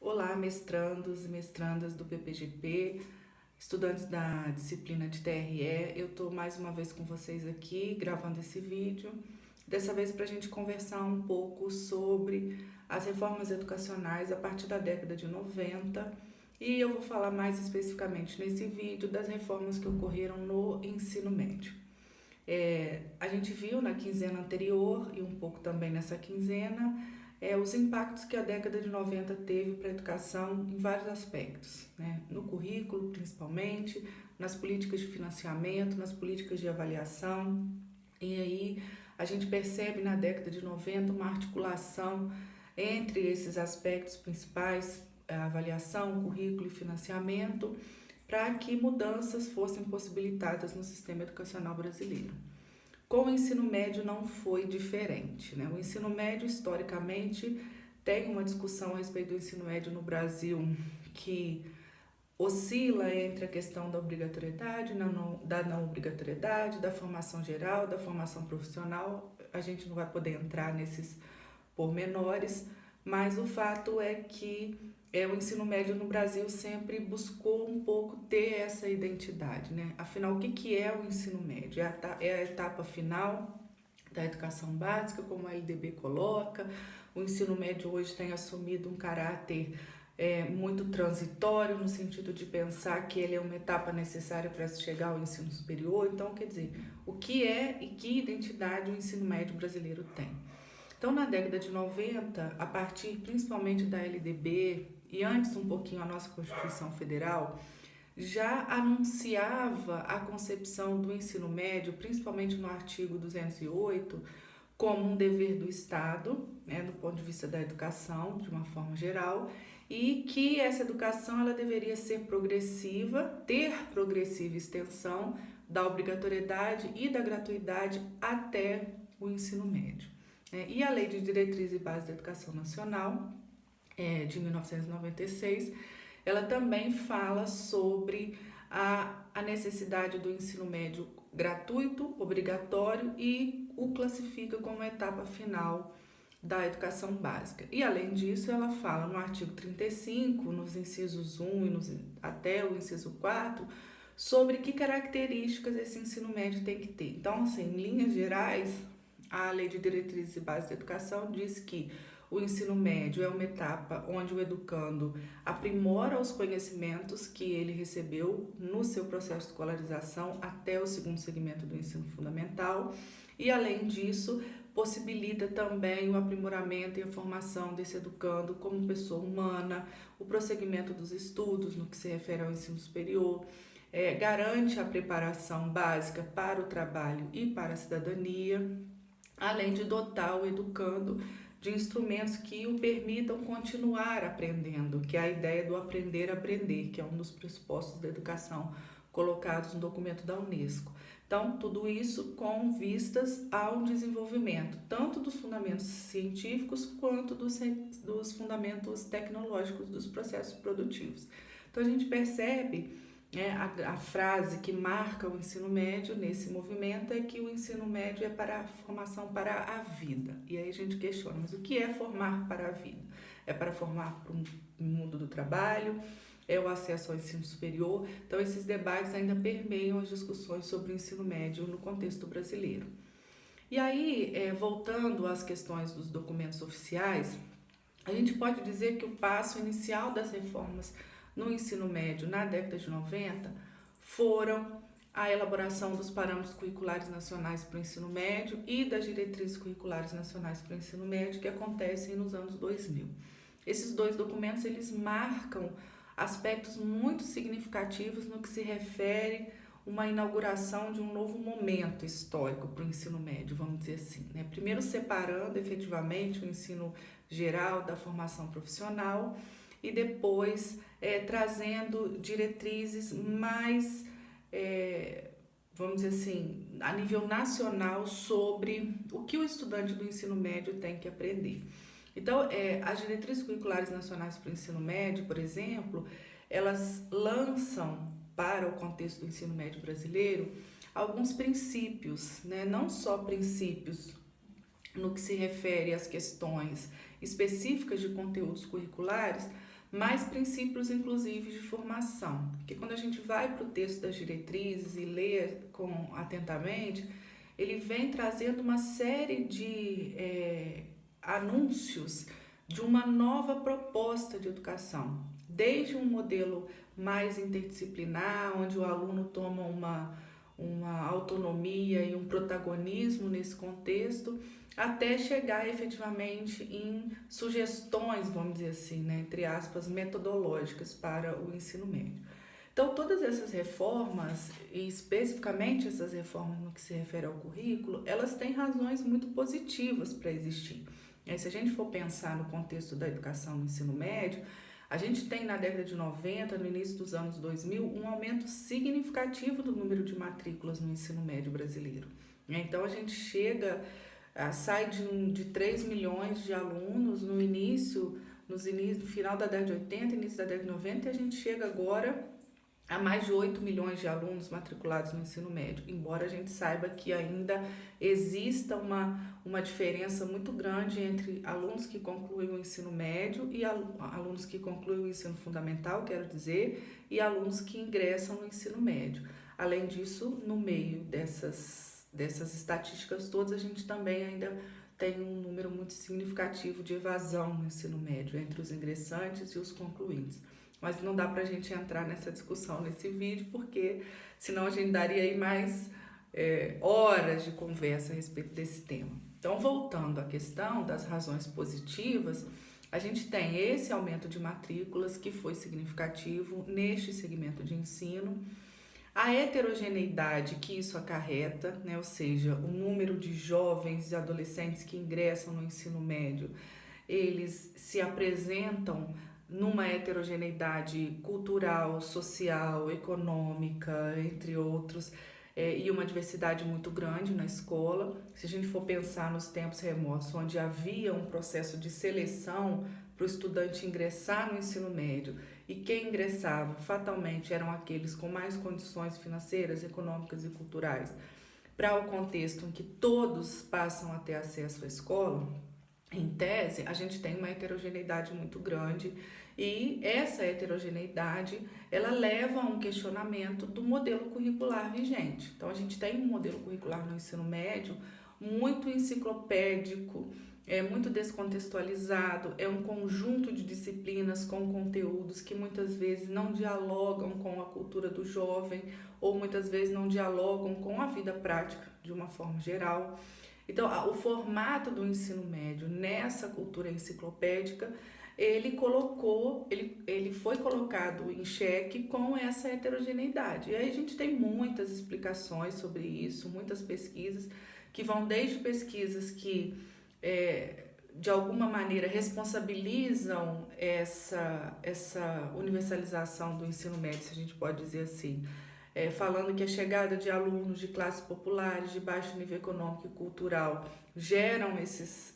Olá, mestrandos e mestrandas do PPGP, estudantes da disciplina de TRE. Eu estou mais uma vez com vocês aqui, gravando esse vídeo, dessa vez para a gente conversar um pouco sobre as reformas educacionais a partir da década de 90, e eu vou falar mais especificamente nesse vídeo das reformas que ocorreram no ensino médio. A gente viu na quinzena anterior e um pouco também nessa quinzena os impactos que a década de 90 teve para a educação em vários aspectos, né? No currículo, principalmente, nas políticas de financiamento, nas políticas de avaliação. E aí a gente percebe na década de 90 uma articulação entre esses aspectos principais, a avaliação, currículo e financiamento, para que mudanças fossem possibilitadas no sistema educacional brasileiro. Com o ensino médio não foi diferente, né? O ensino médio, historicamente, tem uma discussão a respeito do ensino médio no Brasil que oscila entre a questão da obrigatoriedade, da não obrigatoriedade, da formação geral, da formação profissional. A gente não vai poder entrar nesses pormenores, mas o fato é que o ensino médio no Brasil sempre buscou um pouco ter essa identidade, né? Afinal, o que é o ensino médio? É a etapa final da educação básica, como a LDB coloca. O ensino médio hoje tem assumido um caráter muito transitório, no sentido de pensar que ele é uma etapa necessária para se chegar ao ensino superior. Então, quer dizer, o que é e que identidade o ensino médio brasileiro tem? Então, na década de 90, a partir principalmente da LDB e antes um pouquinho a nossa Constituição Federal, já anunciava a concepção do ensino médio, principalmente no artigo 208, como um dever do Estado, né, do ponto de vista da educação, de uma forma geral, e que essa educação ela deveria ser progressiva, ter progressiva extensão da obrigatoriedade e da gratuidade até o ensino médio. E a Lei de Diretriz e Bases da Educação Nacional, de 1996, ela também fala sobre a necessidade do ensino médio gratuito, obrigatório, e o classifica como etapa final da educação básica. E além disso, ela fala no artigo 35, nos incisos 1 até o inciso 4, sobre que características esse ensino médio tem que ter. Então, assim, em linhas gerais, a Lei de Diretrizes e Bases da Educação diz que o ensino médio é uma etapa onde o educando aprimora os conhecimentos que ele recebeu no seu processo de escolarização até o segundo segmento do ensino fundamental e, além disso, possibilita também o aprimoramento e a formação desse educando como pessoa humana, o prosseguimento dos estudos no que se refere ao ensino superior, garante a preparação básica para o trabalho e para a cidadania, além de dotar o educando de instrumentos que o permitam continuar aprendendo, que é a ideia do aprender a aprender, que é um dos pressupostos da educação colocados no documento da Unesco. Então, tudo isso com vistas ao desenvolvimento, tanto dos fundamentos científicos quanto dos fundamentos tecnológicos dos processos produtivos. Então, a gente percebe a frase que marca o ensino médio nesse movimento é que o ensino médio é para a formação para a vida. E aí a gente questiona, mas o que é formar para a vida? É para formar para o mundo do trabalho? É o acesso ao ensino superior? Então esses debates ainda permeiam as discussões sobre o ensino médio no contexto brasileiro. E aí, voltando às questões dos documentos oficiais, a gente pode dizer que o passo inicial das reformas no ensino médio na década de 90 foram a elaboração dos parâmetros curriculares nacionais para o ensino médio e das diretrizes curriculares nacionais para o ensino médio que acontecem nos anos 2000. Esses dois documentos eles marcam aspectos muito significativos no que se refere uma inauguração de um novo momento histórico para o ensino médio, vamos dizer assim, né? Primeiro separando efetivamente o ensino geral da formação profissional e depois trazendo diretrizes mais, vamos dizer assim, a nível nacional sobre o que o estudante do ensino médio tem que aprender. Então, as diretrizes curriculares nacionais para o ensino médio, por exemplo, elas lançam para o contexto do ensino médio brasileiro alguns princípios, né? Não só princípios no que se refere às questões específicas de conteúdos curriculares, mas princípios inclusive de formação. Porque quando a gente vai para o texto das diretrizes e lê atentamente, ele vem trazendo uma série de anúncios de uma nova proposta de educação, desde um modelo mais interdisciplinar, onde o aluno toma uma autonomia e um protagonismo nesse contexto, até chegar efetivamente em sugestões, vamos dizer assim, né, entre aspas, metodológicas para o ensino médio. Então, todas essas reformas, e especificamente essas reformas no que se refere ao currículo, elas têm razões muito positivas para existir. Se a gente for pensar no contexto da educação no ensino médio, a gente tem na década de 90, no início dos anos 2000, um aumento significativo do número de matrículas no ensino médio brasileiro. Então, a gente sai de 3 milhões de alunos no final da década de 80, início da década de 90, e a gente chega agora a mais de 8 milhões de alunos matriculados no ensino médio, embora a gente saiba que ainda exista uma diferença muito grande entre alunos que concluem o ensino médio e alunos que concluem o ensino fundamental, quero dizer, e alunos que ingressam no ensino médio. Além disso, no meio dessas estatísticas todas, a gente também ainda tem um número muito significativo de evasão no ensino médio entre os ingressantes e os concluintes. Mas não dá para a gente entrar nessa discussão nesse vídeo, porque senão a gente daria aí mais horas de conversa a respeito desse tema. Então, voltando à questão das razões positivas, a gente tem esse aumento de matrículas que foi significativo neste segmento de ensino, a heterogeneidade que isso acarreta, né? Ou seja, o número de jovens e adolescentes que ingressam no ensino médio, eles se apresentam numa heterogeneidade cultural, social, econômica, entre outros, e uma diversidade muito grande na escola. Se a gente for pensar nos tempos remotos, onde havia um processo de seleção para o estudante ingressar no ensino médio, e quem ingressava fatalmente eram aqueles com mais condições financeiras, econômicas e culturais, para o contexto em que todos passam a ter acesso à escola, em tese, a gente tem uma heterogeneidade muito grande e essa heterogeneidade, ela leva a um questionamento do modelo curricular vigente. Então, a gente tem um modelo curricular no ensino médio muito enciclopédico, muito descontextualizado, é um conjunto de disciplinas com conteúdos que muitas vezes não dialogam com a cultura do jovem ou muitas vezes não dialogam com a vida prática de uma forma geral. Então, o formato do ensino médio nessa cultura enciclopédica, ele foi colocado em xeque com essa heterogeneidade. E aí a gente tem muitas explicações sobre isso, muitas pesquisas, que vão desde pesquisas que, de alguma maneira, responsabilizam essa universalização do ensino médio, se a gente pode dizer assim, falando que a chegada de alunos de classes populares, de baixo nível econômico e cultural, geram esses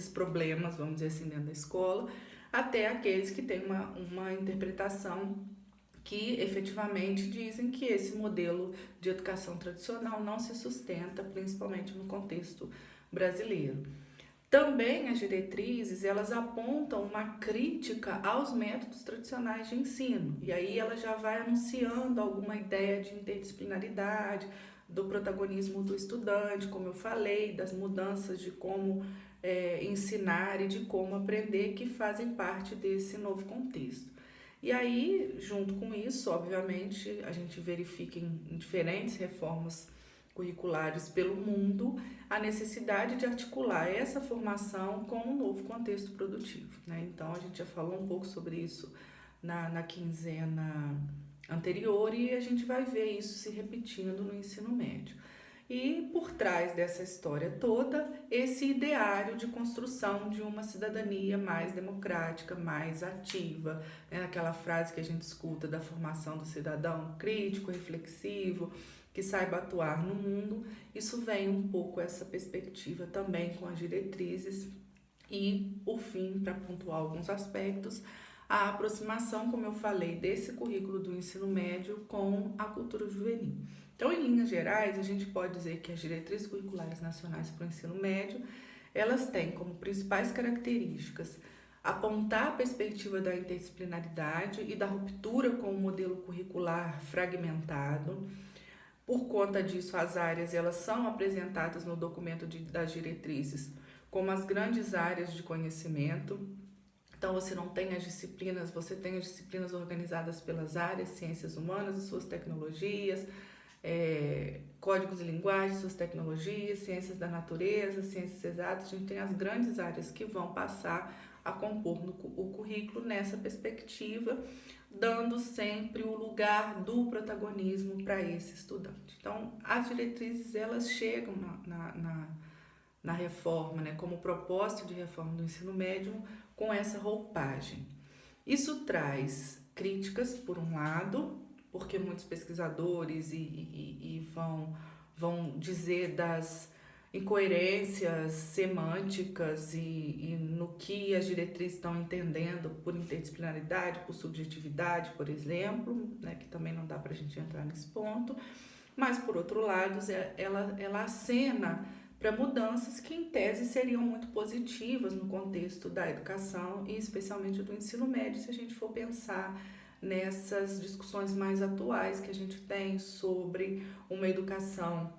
problemas, vamos dizer assim, dentro da escola, até aqueles que têm uma interpretação que efetivamente dizem que esse modelo de educação tradicional não se sustenta, principalmente no contexto brasileiro. Também as diretrizes, elas apontam uma crítica aos métodos tradicionais de ensino, e aí ela já vai anunciando alguma ideia de interdisciplinaridade, do protagonismo do estudante, como eu falei, das mudanças de como ensinar e de como aprender, que fazem parte desse novo contexto. E aí, junto com isso, obviamente, a gente verifica em diferentes reformas curriculares pelo mundo a necessidade de articular essa formação com um novo contexto produtivo, né? Então, a gente já falou um pouco sobre isso na quinzena anterior e a gente vai ver isso se repetindo no ensino médio. E por trás dessa história toda, esse ideário de construção de uma cidadania mais democrática, mais ativa, né? Aquela frase que a gente escuta da formação do cidadão crítico, reflexivo, que saiba atuar no mundo. Isso vem um pouco essa perspectiva também com as diretrizes e, por fim, para pontuar alguns aspectos, a aproximação, como eu falei, desse currículo do ensino médio com a cultura juvenil. Então, em linhas gerais, a gente pode dizer que as diretrizes curriculares nacionais para o ensino médio, elas têm como principais características apontar a perspectiva da interdisciplinaridade e da ruptura com o modelo curricular fragmentado. Por conta disso, as áreas elas são apresentadas no documento das diretrizes como as grandes áreas de conhecimento. Então, você não tem as disciplinas, você tem as disciplinas organizadas pelas áreas, ciências humanas e suas tecnologias, códigos de linguagem, suas tecnologias, ciências da natureza, ciências exatas. A gente tem as grandes áreas que vão passar a compor o currículo nessa perspectiva, dando sempre o lugar do protagonismo para esse estudante. Então, as diretrizes elas chegam na reforma, né, como propósito de reforma do ensino médio com essa roupagem. Isso traz críticas, por um lado, porque muitos pesquisadores vão dizer das incoerências semânticas e no que as diretrizes estão entendendo por interdisciplinaridade, por subjetividade, por exemplo, né, que também não dá para a gente entrar nesse ponto, mas, por outro lado, ela acena para mudanças que, em tese, seriam muito positivas no contexto da educação e especialmente do ensino médio, se a gente for pensar nessas discussões mais atuais que a gente tem sobre uma educação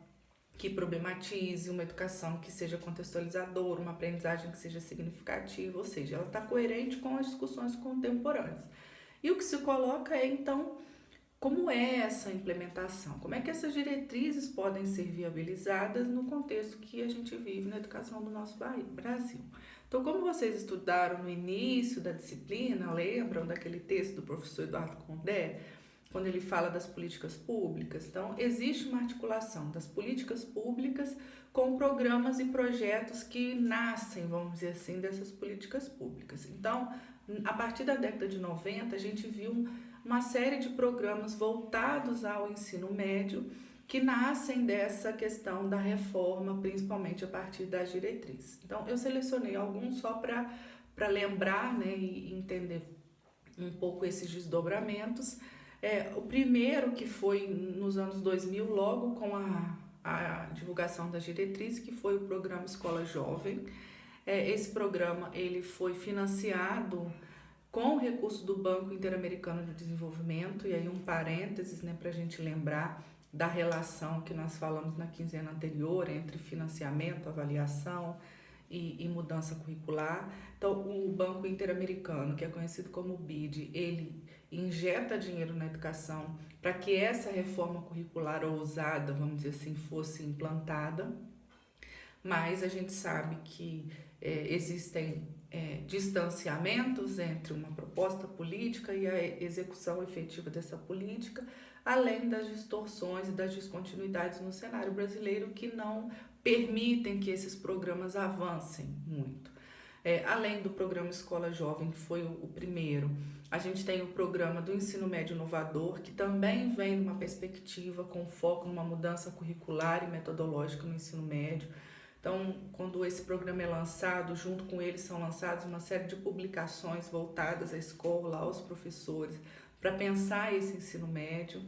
que problematize, uma educação que seja contextualizadora, uma aprendizagem que seja significativa, ou seja, ela está coerente com as discussões contemporâneas. E o que se coloca é, então, como é essa implementação? Como é que essas diretrizes podem ser viabilizadas no contexto que a gente vive na educação do nosso Brasil? Então, como vocês estudaram no início da disciplina, lembram daquele texto do professor Eduardo Condé, quando ele fala das políticas públicas? Então, existe uma articulação das políticas públicas com programas e projetos que nascem, vamos dizer assim, dessas políticas públicas. Então, a partir da década de 90, a gente viu uma série de programas voltados ao ensino médio que nascem dessa questão da reforma, principalmente a partir das diretrizes. Então, eu selecionei alguns só para lembrar, né, e entender um pouco esses desdobramentos. O primeiro, que foi nos anos 2000, logo com a divulgação das diretrizes, que foi o programa Escola Jovem. Esse programa ele foi financiado com recursos do Banco Interamericano de Desenvolvimento, e aí um parênteses, né, para a gente lembrar da relação que nós falamos na quinzena anterior entre financiamento, avaliação e mudança curricular. Então, o Banco Interamericano, que é conhecido como BID, ele injeta dinheiro na educação para que essa reforma curricular ousada, vamos dizer assim, fosse implantada, mas a gente sabe que existem distanciamentos entre uma proposta política e a execução efetiva dessa política, além das distorções e das descontinuidades no cenário brasileiro que não permitem que esses programas avancem muito. Além do programa Escola Jovem, que foi o primeiro, a gente tem o programa do Ensino Médio Inovador, que também vem numa perspectiva com foco numa mudança curricular e metodológica no ensino médio. Então, quando esse programa é lançado, junto com ele são lançadas uma série de publicações voltadas à escola, aos professores, para pensar esse ensino médio.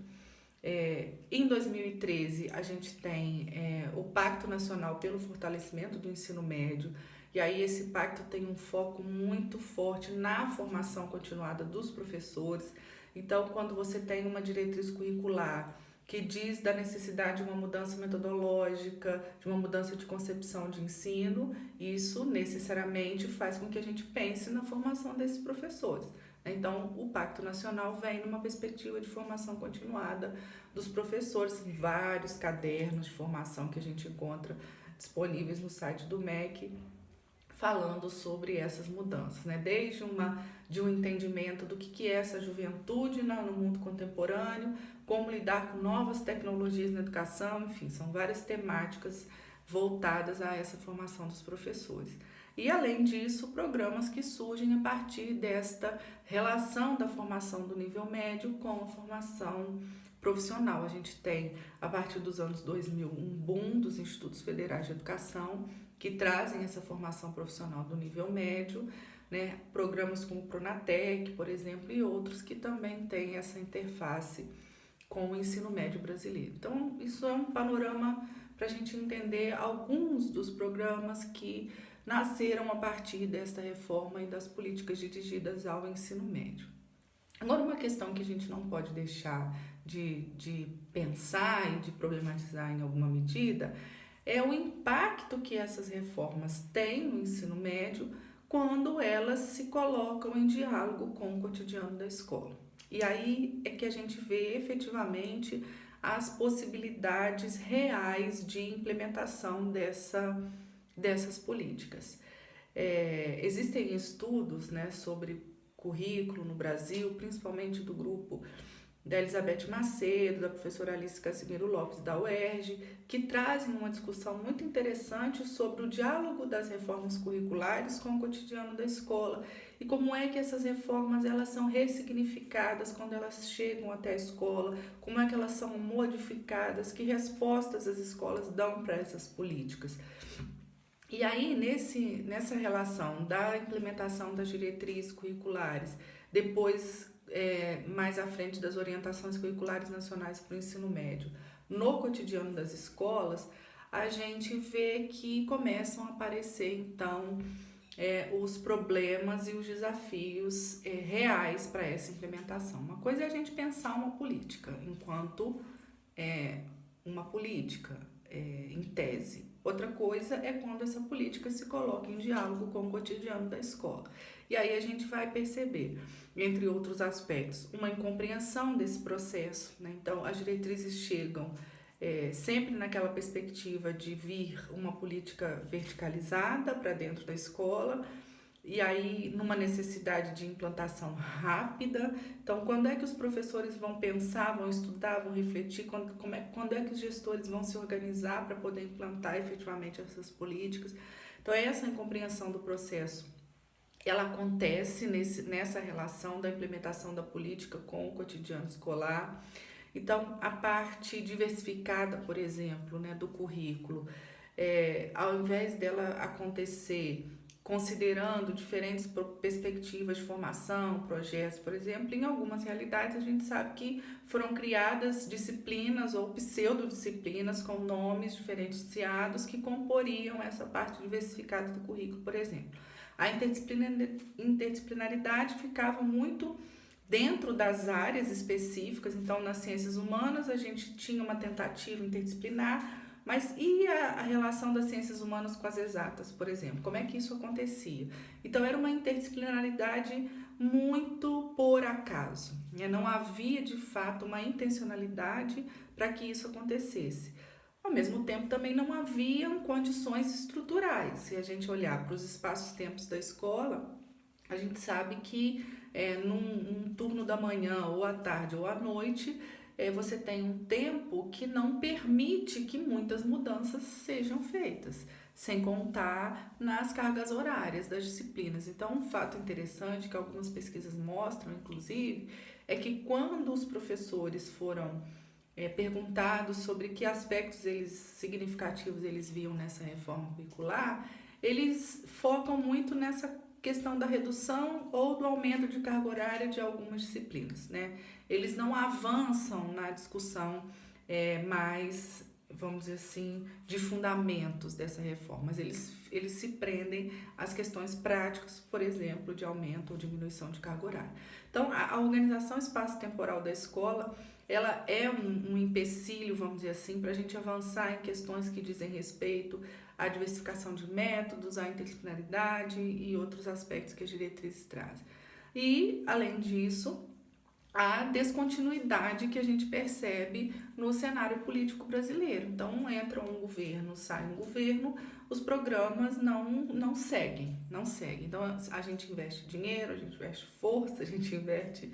Em 2013, a gente tem o Pacto Nacional pelo Fortalecimento do Ensino Médio, e aí esse pacto tem um foco muito forte na formação continuada dos professores. Então, quando você tem uma diretriz curricular que diz da necessidade de uma mudança metodológica, de uma mudança de concepção de ensino, isso necessariamente faz com que a gente pense na formação desses professores. Então, o Pacto Nacional vem numa perspectiva de formação continuada dos professores, vários cadernos de formação que a gente encontra disponíveis no site do MEC, falando sobre essas mudanças, né? Desde de um entendimento do que é essa juventude no mundo contemporâneo, como lidar com novas tecnologias na educação, enfim, são várias temáticas voltadas a essa formação dos professores. E, além disso, programas que surgem a partir desta relação da formação do nível médio com a formação profissional. A gente tem, a partir dos anos 2000, um boom dos institutos federais de educação que trazem essa formação profissional do nível médio, né? Programas como o Pronatec, por exemplo, e outros que também têm essa interface com o ensino médio brasileiro. Então, isso é um panorama para a gente entender alguns dos programas que nasceram a partir desta reforma e das políticas dirigidas ao ensino médio. Agora, uma questão que a gente não pode deixar de pensar e de problematizar em alguma medida é o impacto que essas reformas têm no ensino médio quando elas se colocam em diálogo com o cotidiano da escola. E aí é que a gente vê efetivamente as possibilidades reais de implementação dessas políticas. Existem estudos, né, sobre currículo no Brasil, principalmente do grupo da Elizabeth Macedo, da professora Alice Casimiro Lopes, da UERJ, que trazem uma discussão muito interessante sobre o diálogo das reformas curriculares com o cotidiano da escola e como é que essas reformas elas são ressignificadas quando elas chegam até a escola, como é que elas são modificadas, que respostas as escolas dão para essas políticas. E aí, nessa relação da implementação das diretrizes curriculares, depois, mais à frente, das orientações curriculares nacionais para o ensino médio, no cotidiano das escolas, a gente vê que começam a aparecer, então, os problemas e os desafios reais para essa implementação. Uma coisa é a gente pensar uma política enquanto uma política, em tese. Outra coisa é quando essa política se coloca em diálogo com o cotidiano da escola. E aí a gente vai perceber, entre outros aspectos, uma incompreensão desse processo, né? Então, as diretrizes chegam sempre naquela perspectiva de vir uma política verticalizada para dentro da escola, e aí numa necessidade de implantação rápida. Então, quando é que os professores vão pensar, vão estudar, vão refletir, quando é que os gestores vão se organizar para poder implantar efetivamente essas políticas? Então, essa incompreensão do processo, ela acontece nessa relação da implementação da política com o cotidiano escolar. Então, a parte diversificada, por exemplo, né, do currículo, ao invés dela acontecer considerando diferentes perspectivas de formação, projetos, por exemplo, em algumas realidades a gente sabe que foram criadas disciplinas ou pseudodisciplinas com nomes diferenciados que comporiam essa parte diversificada do currículo, por exemplo. A interdisciplinaridade ficava muito dentro das áreas específicas, então nas ciências humanas a gente tinha uma tentativa interdisciplinar, mas e a relação das ciências humanas com as exatas, por exemplo? Como é que isso acontecia? Então era uma interdisciplinaridade muito por acaso, né? Não havia de fato uma intencionalidade para que isso acontecesse. Ao mesmo tempo, também não haviam condições estruturais. Se a gente olhar para os espaços-tempos da escola, a gente sabe que num turno da manhã, ou à tarde, ou à noite, você tem um tempo que não permite que muitas mudanças sejam feitas, sem contar nas cargas horárias das disciplinas. Então, um fato interessante que algumas pesquisas mostram, inclusive, é que quando os professores foram perguntados sobre que aspectos significativos eles viam nessa reforma curricular, eles focam muito nessa questão da redução ou do aumento de carga horária de algumas disciplinas, né? Eles não avançam na discussão mais, vamos dizer assim, de fundamentos dessa reforma, mas eles se prendem às questões práticas, por exemplo, de aumento ou diminuição de carga horária. Então, a organização espaço-temporal da escola, ela é um empecilho, vamos dizer assim, para a gente avançar em questões que dizem respeito à diversificação de métodos, à interdisciplinaridade e outros aspectos que as diretrizes trazem. E, além disso, a descontinuidade que a gente percebe no cenário político brasileiro. Então, entra um governo, sai um governo, os programas não seguem. Então, a gente investe dinheiro, a gente investe força, a gente investe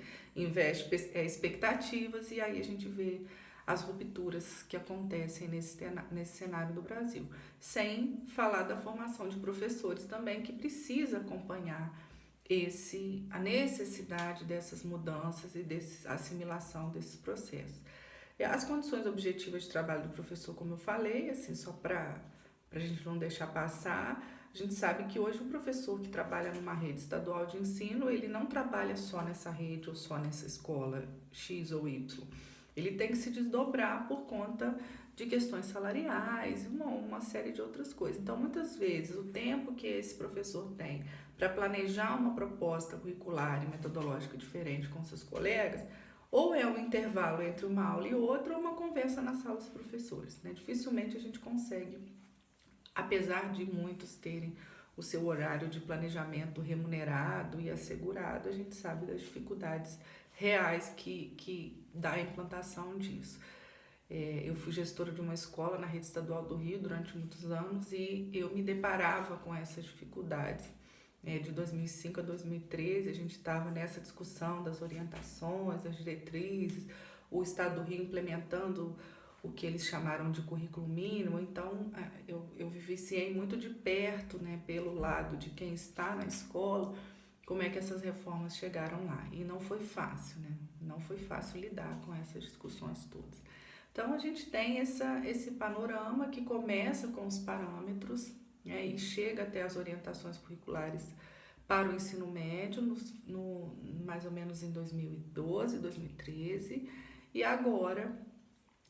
expectativas, e aí a gente vê as rupturas que acontecem nesse cenário do Brasil. Sem falar da formação de professores também, que precisa acompanhar a necessidade dessas mudanças e dessa assimilação desses processos. As condições objetivas de trabalho do professor, como eu falei, assim, só para a gente não deixar passar, a gente sabe que hoje o professor que trabalha numa rede estadual de ensino, ele não trabalha só nessa rede ou só nessa escola X ou Y. Ele tem que se desdobrar por conta de questões salariais e uma série de outras coisas. Então, muitas vezes, o tempo que esse professor tem para planejar uma proposta curricular e metodológica diferente com seus colegas, ou é um intervalo entre uma aula e outra, ou uma conversa na sala dos professores, né? Dificilmente a gente consegue, apesar de muitos terem o seu horário de planejamento remunerado e assegurado, a gente sabe das dificuldades reais que dá a implantação disso. Eu fui gestora de uma escola na rede estadual do Rio durante muitos anos e eu me deparava com essas dificuldades. De 2005 a 2013, a gente estava nessa discussão das orientações, das diretrizes, o Estado do Rio implementando o que eles chamaram de currículo mínimo. Então, eu vivenciei muito de perto, né, pelo lado de quem está na escola, como é que essas reformas chegaram lá. E não foi fácil, né? Não foi fácil lidar com essas discussões todas. Então, a gente tem esse panorama que começa com os parâmetros, né, e chega até as orientações curriculares para o ensino médio, mais ou menos em 2012, 2013, e agora,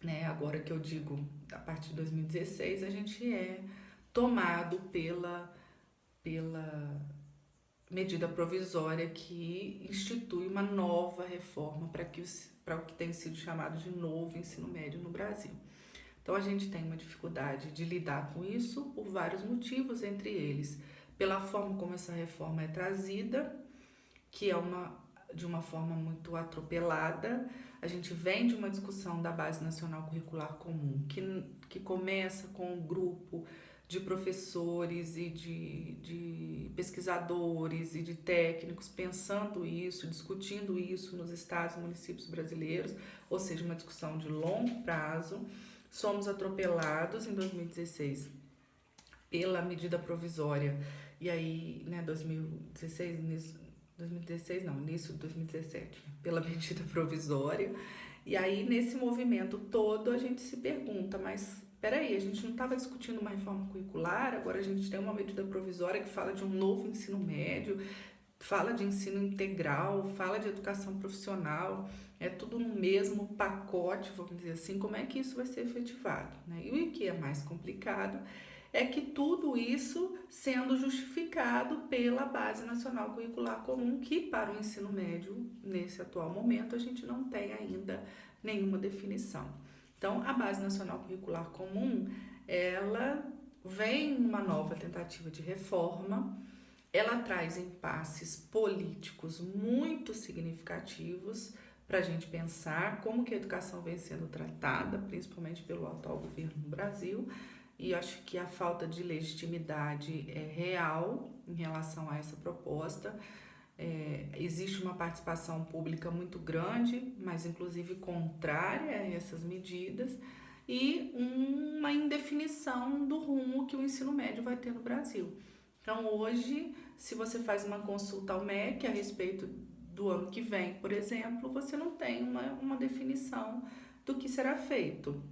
né, agora que eu digo, a partir de 2016, a gente é tomado pela medida provisória que institui uma nova reforma para o que tem sido chamado de novo ensino médio no Brasil. Então, a gente tem uma dificuldade de lidar com isso por vários motivos, entre eles, pela forma como essa reforma é trazida, que é de uma forma muito atropelada. A gente vem de uma discussão da Base Nacional Curricular Comum, que começa com um grupo de professores e de pesquisadores e de técnicos pensando isso, discutindo isso nos estados e municípios brasileiros, ou seja, uma discussão de longo prazo. Somos atropelados em 2016 pela medida provisória, e aí, né, 2016 não, início de 2017, pela medida provisória, e aí nesse movimento todo a gente se pergunta, mas peraí, a gente não estava discutindo uma reforma curricular, agora a gente tem uma medida provisória que fala de um novo ensino médio, fala de ensino integral, fala de educação profissional, é tudo no mesmo pacote, vamos dizer assim, como é que isso vai ser efetivado, né? E o que é mais complicado é que tudo isso sendo justificado pela Base Nacional Curricular Comum, que para o ensino médio, nesse atual momento, a gente não tem ainda nenhuma definição. Então, a Base Nacional Curricular Comum, ela vem numa nova tentativa de reforma. Ela traz impasses políticos muito significativos para a gente pensar como que a educação vem sendo tratada, principalmente pelo atual governo no Brasil, e acho que a falta de legitimidade é real em relação a essa proposta. Existe uma participação pública muito grande, mas inclusive contrária a essas medidas, e uma indefinição do rumo que o ensino médio vai ter no Brasil. Então, hoje, se você faz uma consulta ao MEC a respeito do ano que vem, por exemplo, você não tem uma definição do que será feito.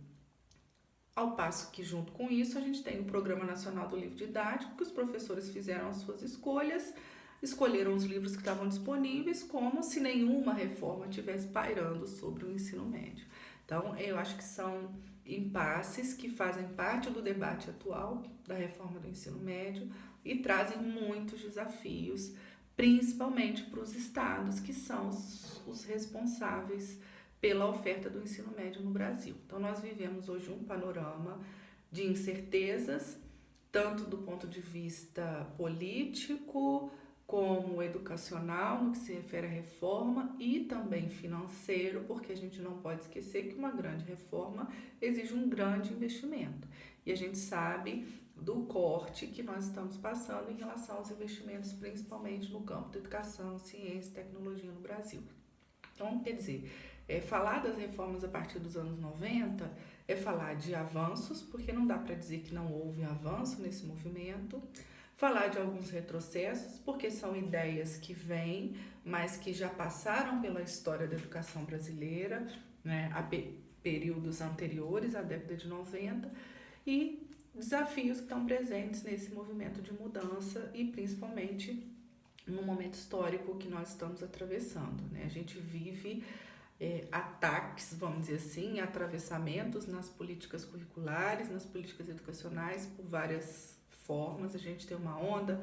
Ao passo que, junto com isso, a gente tem o Programa Nacional do Livro Didático, que os professores fizeram as suas escolhas, escolheram os livros que estavam disponíveis, como se nenhuma reforma estivesse pairando sobre o ensino médio. Então, eu acho que são impasses que fazem parte do debate atual da reforma do ensino médio e trazem muitos desafios, principalmente para os estados, que são os responsáveis pela oferta do ensino médio no Brasil. Então, nós vivemos hoje um panorama de incertezas, tanto do ponto de vista político, como educacional, no que se refere à reforma, e também financeiro, porque a gente não pode esquecer que uma grande reforma exige um grande investimento. E a gente sabe do corte que nós estamos passando em relação aos investimentos, principalmente no campo da educação, ciência e tecnologia no Brasil. Então, quer dizer, falar das reformas a partir dos anos 90 é falar de avanços, porque não dá para dizer que não houve avanço nesse movimento, falar de alguns retrocessos, porque são ideias que vêm, mas que já passaram pela história da educação brasileira, né, a períodos anteriores à década de 90, e desafios que estão presentes nesse movimento de mudança e principalmente no momento histórico que nós estamos atravessando, né? A gente vive ataques, vamos dizer assim, atravessamentos nas políticas curriculares, nas políticas educacionais, por várias formas. A gente tem uma onda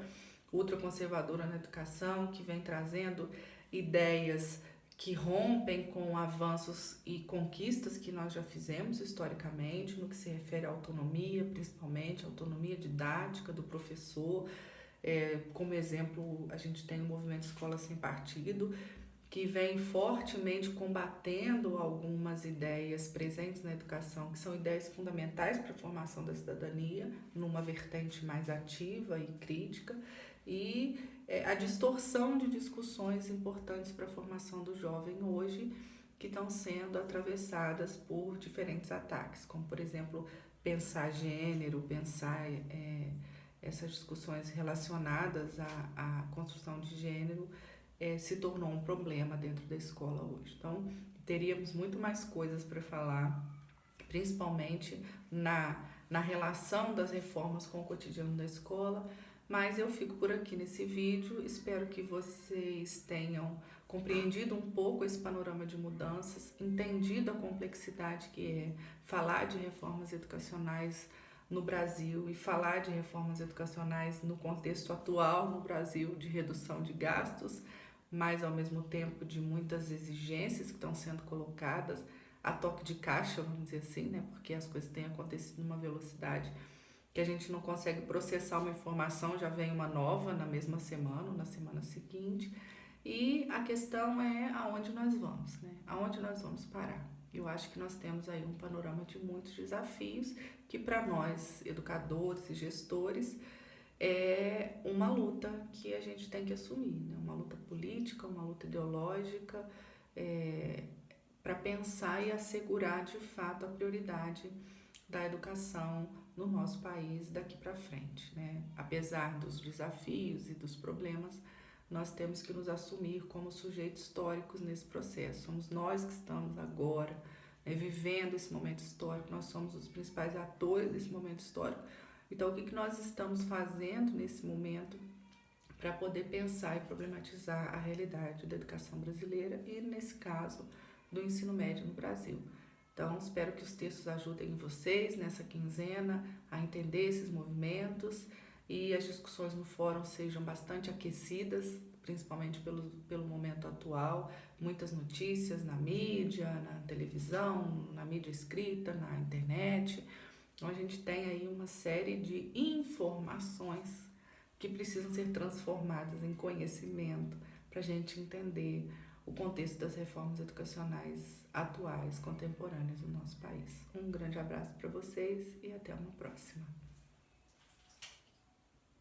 ultraconservadora na educação que vem trazendo ideias que rompem com avanços e conquistas que nós já fizemos historicamente, no que se refere à autonomia, principalmente autonomia didática do professor. Como exemplo, a gente tem o movimento Escola Sem Partido, que vem fortemente combatendo algumas ideias presentes na educação, que são ideias fundamentais para a formação da cidadania, numa vertente mais ativa e crítica, e a distorção de discussões importantes para a formação do jovem hoje, que estão sendo atravessadas por diferentes ataques, como, por exemplo, pensar gênero, pensar essas discussões relacionadas à construção de gênero, se tornou um problema dentro da escola hoje. Então, teríamos muito mais coisas para falar, principalmente na relação das reformas com o cotidiano da escola, mas eu fico por aqui nesse vídeo. Espero que vocês tenham compreendido um pouco esse panorama de mudanças, entendido a complexidade que é falar de reformas educacionais no Brasil e falar de reformas educacionais no contexto atual no Brasil, de redução de gastos, mas ao mesmo tempo de muitas exigências que estão sendo colocadas a toque de caixa, vamos dizer assim, né? Porque as coisas têm acontecido numa velocidade que a gente não consegue processar uma informação, já vem uma nova na mesma semana, ou na semana seguinte. E a questão é aonde nós vamos, né? Aonde nós vamos parar. Eu acho que nós temos aí um panorama de muitos desafios que para nós, educadores e gestores, é uma luta que a gente tem que assumir, né? Uma luta política, uma luta ideológica, para pensar e assegurar de fato a prioridade da educação no nosso país daqui para frente, né? Apesar dos desafios e dos problemas, nós temos que nos assumir como sujeitos históricos nesse processo. Somos nós que estamos agora, né, vivendo esse momento histórico, nós somos os principais atores desse momento histórico. Então, o que nós estamos fazendo nesse momento para poder pensar e problematizar a realidade da educação brasileira e, nesse caso, do ensino médio no Brasil. Então, espero que os textos ajudem vocês nessa quinzena a entender esses movimentos e as discussões no fórum sejam bastante aquecidas, principalmente pelo momento atual. Muitas notícias na mídia, na televisão, na mídia escrita, na internet. Então, a gente tem aí uma série de informações que precisam ser transformadas em conhecimento para a gente entender o contexto das reformas educacionais atuais, contemporâneas no nosso país. Um grande abraço para vocês e até uma próxima.